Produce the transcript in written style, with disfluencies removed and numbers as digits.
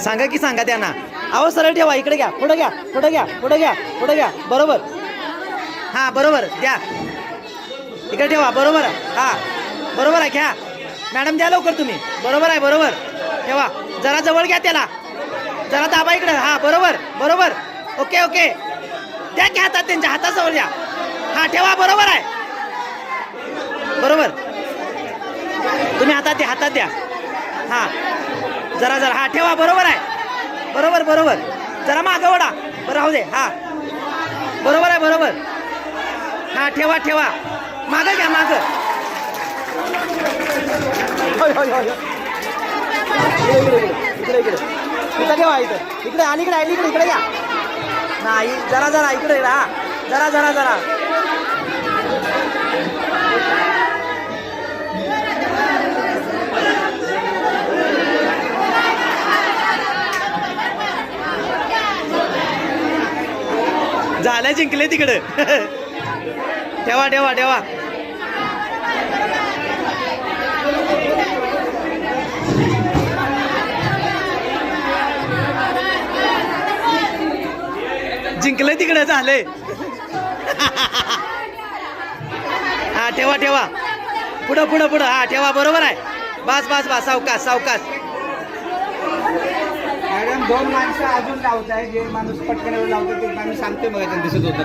सांगा की सांगा त्यांना. अहो सरळ ठेवा, इकडे घ्या, पुढे घ्या, पुढे घ्या, पुढे घ्या, पुढे घ्या. बरोबर, हा बरोबर द्या, इकडे ठेवा. बरोबर हा बरोबर आहे. घ्या मॅडम, द्या लवकर तुम्ही. बरोबर आहे, बरोबर ठेवा. जरा जवळ घ्या त्याला, जरा दाबा इकडे. हा बरोबर बरोबर. Okay okay. द्या की हातात, त्यांच्या हाताजवळ द्या. हा ठेवा. बरोबर आहे, बरोबर. तुम्ही हातात द्या, हातात द्या. हा जरा जरा. हा ठेवा. बरोबर आहे, बरोबर बरोबर. जरा मागं वडा. बरं राहू दे. हा बरोबर आहे, बरोबर. हा ठेवा ठेवा. मागं घ्या, मागं. इकडे इकडे इथं ठेवा. इथं इकडे आणि इकडे आहे, इकडे इकडे घ्या. नाही, जरा जरा इकडे. हा जरा जरा जरा. झालं, जिंकले तिकडे. ठेवा ठेवा ठेवा. जिंकले तिकडे, झाले. हा ठेवा ठेवा. पुढं पुढं पुढं. हा ठेवा. बरोबर आहे. बस बस बस. सावकाश सावकाश. मॅडम, 2 माणसं अजून लावत आहे. जे माणूस पटकन लावतो ते माणूस सांगते, मग दिसत होतं.